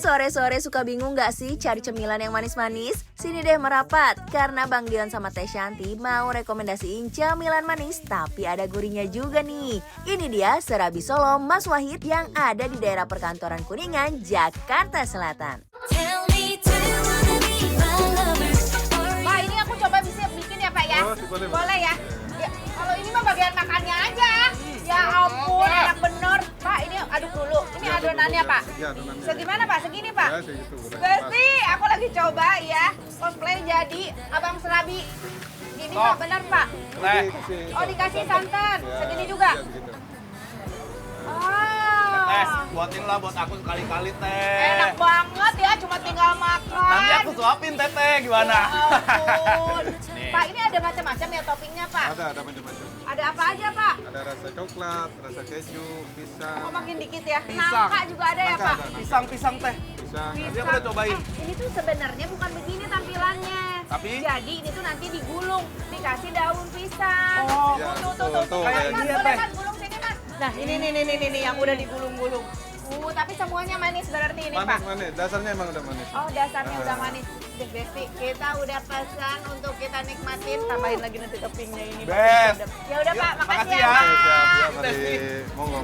sore-sore suka bingung gak sih cari cemilan yang manis-manis? Sini deh merapat, karena Bang Dion sama Teh Shanti mau rekomendasiin cemilan manis tapi ada gurihnya juga nih. Ini dia Serabi Solo Mas Wahid yang ada di daerah perkantoran Kuningan, Jakarta Selatan. Pak, ini aku coba bisa bikin ya Pak ya? Boleh ya? Ya, kalau ini mah bagian makannya aja. Ya ampun, enak bener. Pak, ini aduk dulu. Ini adonannya Pak. Segimana Pak? Segini Pak? Berarti aku lagi coba ya. Cosplay jadi Abang Serabi. Ini Pak, bener Pak. Oh, dikasih santan. Segini juga. Buatin lah buat aku sekali-kali teh. Enak banget ya, cuma tinggal makan. Nanti aku suapin teteh gimana? Ya ampun. Pak, ini ada macam-macam ya toppingnya Pak? Ada macam-macam. Ada apa aja Pak? Ada rasa coklat, rasa keju, pisang. Oh, makin dikit ya. Pisang. Nangka juga ada ya Nangka Pak? ada. Pisang teh. Pisang. Nanti aku udah cobain. Ini tuh sebenarnya bukan begini tampilannya. Tapi? Jadi ini tuh nanti digulung, dikasih daun pisang. Oh, Ya, tuh. kayak Mas, gini ya, boleh Teh? Mas, gulung sini Mas. Nah, ini yang udah digulung-gulung. Tapi semuanya manis berarti ini Pak? Manis. Dasarnya emang udah manis. Oh, dasarnya udah manis. Deh, Besti, kita udah pesan untuk kita nikmatin. Tambahin lagi nanti toppingnya ini. Best. Ya udah Yuk, Pak, makasih makasih ya ya. Pak. Siap, mari. Monggo.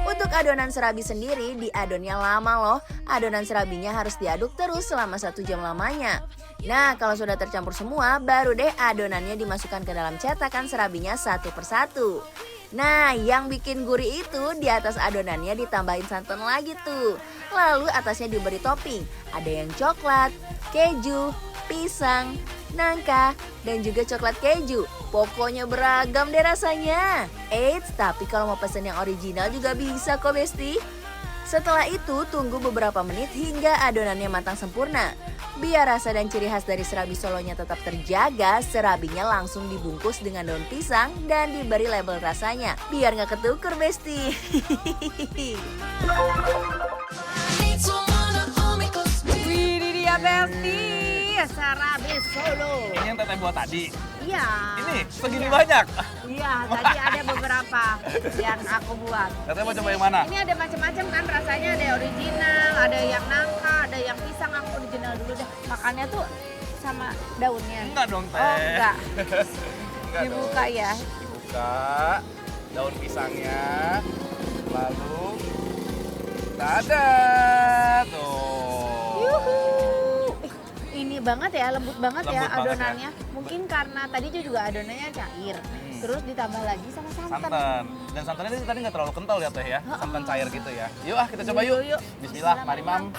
Untuk adonan serabi sendiri, diadonnya lama loh. Adonan serabinya harus diaduk terus selama 1 jam lamanya. Nah, kalau sudah tercampur semua, baru deh adonannya dimasukkan ke dalam cetakan serabinya satu persatu. Nah, yang bikin gurih itu di atas adonannya ditambahin santan lagi tuh. Lalu atasnya diberi topping. Ada yang coklat, keju, pisang, nangka, dan juga coklat keju. Pokoknya beragam deh rasanya. Eits, tapi kalau mau pesen yang original juga bisa kok Besti. Setelah itu tunggu beberapa menit hingga adonannya matang sempurna. Biar rasa dan ciri khas dari serabi Solonya tetap terjaga, serabinya langsung dibungkus dengan daun pisang dan diberi label rasanya. Biar nggak ketuker Besti. Wih, ini dia Besti, serabi Solo. Ini yang teteh buat tadi. Iya. Ini segini banyak. Iya, tadi ada beberapa yang aku buat. Teteh mau coba yang mana? Ini ada macam-macam kan rasanya, ada yang original, ada yang nangka, ada yang pisang. Aku original dulu deh. Makannya tuh sama daunnya. Enggak dong teh. Oh, enggak. Enggak Dibuka dong. ya. Dibuka daun pisangnya. Lalu ada tuh. Yuhu. Ini banget ya, lembut banget ya Lembut banget adonannya. Mungkin karena tadi juga adonannya cair. Terus ditambah lagi sama santan. Santan. Dan santannya tadi nggak terlalu kental ya teh ya. Santan cair gitu ya. Yuk kita coba yuk. Yuk. Bismillah, mari mam.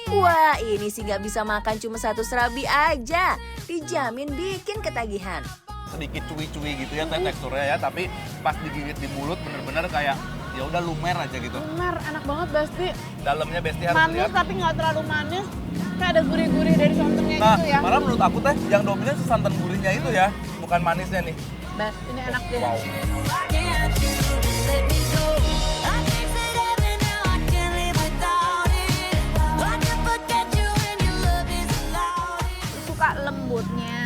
Wah, ini sih nggak bisa makan cuma satu serabi aja. Dijamin bikin ketagihan. Sedikit cuy-cuy gitu ya teh teksturnya ya. Tapi pas digigit di mulut bener-bener kayak ya udah lumer aja gitu. Benar, enak banget Besti. Dalamnya Besti harus Manis lihat. tapi nggak terlalu manis. Kayak ada gurih-gurih dari santannya Nah, gitu ya. malah menurut aku teh yang dominan si santan gurihnya itu ya, bukan manisnya nih. Best, ini enak deh. Wow. Suka lembutnya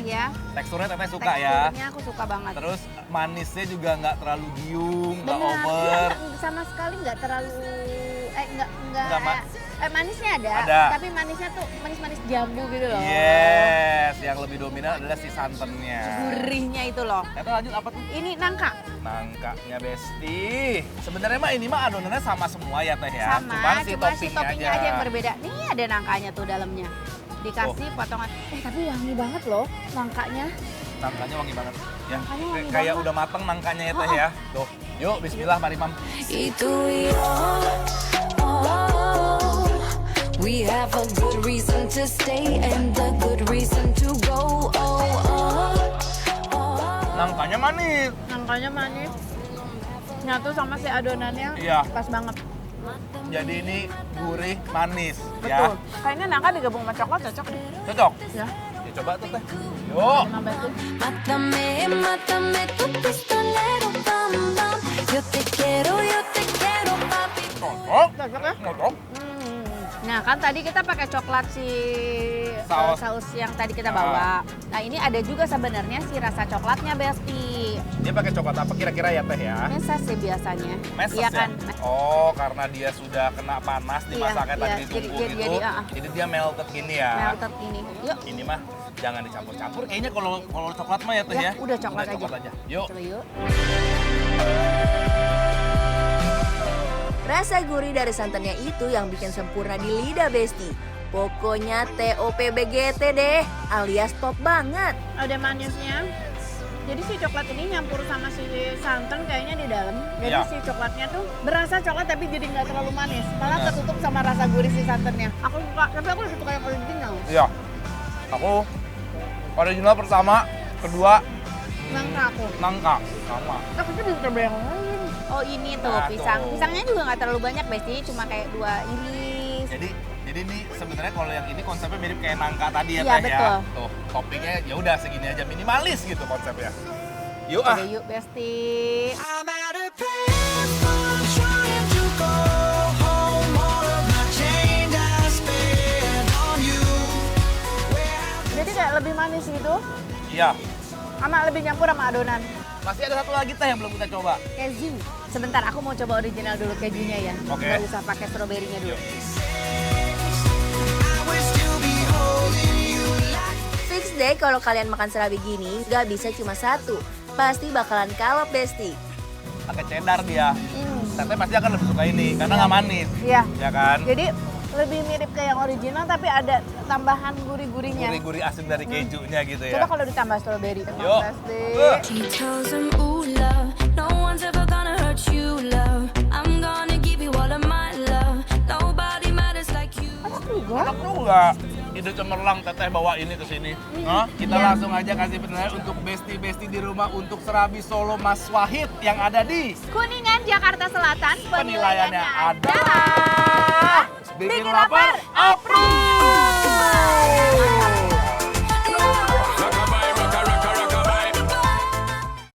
ya. Teksturnya teteh suka ya. Teksturnya aku suka banget. Terus manisnya juga nggak terlalu giung, nggak Benar, over. iya, sama sekali nggak terlalu manisnya ada, Ada. tapi manisnya tuh manis-manis jambu gitu loh. Yes, yang lebih dominan adalah si santannya. Gurihnya itu loh. Kita lanjut apa tuh? Ini nangka. Nangkanya Besti. Sebenarnya mah ini mah adonannya sama semua ya teh ya. Sama, Cuman si cuma si toppingnya toppingnya aja yang berbeda. Nih ada nangkanya tuh dalamnya. Dikasih potongan. Tapi wangi banget loh nangkanya. Nangkanya wangi banget. Ya, Nangkanya wangi kayak banget. udah mateng nangkanya ya teh ya. Tuh, yuk Bismillah, mari mam. We have a good reason to stay and a good reason to go. Nangkanya manis. Nangkanya manis. Nyatu sama si adonannya Iya. pas banget. Jadi ini gurih manis Betul. ya. Kayaknya nangka digabung sama coklat cocok deh. Cocok. Ya. Ya coba tuh teh. Yuk. Emang Besti. Mátame tu pistolero, bam bam. Yo te quiero, papi. Cocok. Cocok ya? Cocok. Nah kan tadi kita pakai coklat si saus yang tadi kita bawa. Nah ini ada juga sebenarnya si rasa coklatnya Besti. Dia pakai coklat apa kira-kira ya Teh ya? Mesas sih biasanya. Meses Iya ya? kan? Oh, karena dia sudah kena panas dimasaknya tadi ditunggu gitu. Jadi dia melted gini ya. Melted ini. Yuk. Ini mah jangan dicampur-campur. Kayaknya kalau coklat mah ya Teh ya. Udah coklat aja. Yuk. Coba yuk. Rasa gurih dari santannya itu yang bikin sempurna di lidah Besti. Pokoknya TOPBGT deh, alias top banget. Ada manisnya. Jadi si coklat ini nyampur sama si santan kayaknya di dalam. Jadi Iya. si coklatnya tuh berasa coklat tapi jadi nggak terlalu manis. Malah ketutup sama rasa gurih si santannya. Aku suka, tapi aku lebih suka yang original. Iya. Aku original pertama, kedua Nangka aku. nangka sama. Aku tuh bisa coba yang lain. Oh ini tuh Nah, pisang. tuh. Pisangnya juga nggak terlalu banyak Besti, cuma kayak 2 iris. Jadi ini sebenarnya kalau yang ini konsepnya mirip kayak nangka tadi ya Iya, Teh betul. ya. Tuh, toppingnya ya udah segini aja minimalis gitu konsepnya. Yuk Coba yuk Besti. I'm at a payphone trying to go home. All of my change I spent on you. Jadi kayak lebih manis gitu, Iya. sama lebih nyampur sama adonan. Masih ada satu lagi Teh yang belum kita coba. Keju. Sebentar, aku mau coba original dulu kejunya ya. Oke. Nggak usah pakai stroberinya dulu. Yuk. I wish to be holding you like. Fix deh kalau kalian makan serabi gini, gak bisa cuma satu. Pasti bakalan kalap Besti. Pakai cheddar dia. Teteh pasti akan lebih suka ini karena nggak manis. Iya. Ya kan? Jadi lebih mirip kayak yang original tapi ada tambahan gurih-gurihnya. Gurih-gurih asin dari kejunya gitu ya. Coba kalau ditambah stroberi. Yuk. Pasti. He tells him, ooh, love, no one's ever gonna hurt you, love. I'm gonna give you all of my love. Nobody matters like you. Enak juga. Ide cemerlang Teteh bawa ini ke sini. Hah? Kita langsung aja kasih penilaian untuk besti-besti di rumah untuk Serabi Solo Mas Wahid yang ada di Kuningan, Jakarta Selatan. penilaiannya Penilaiannya adalah bikin lapar approve.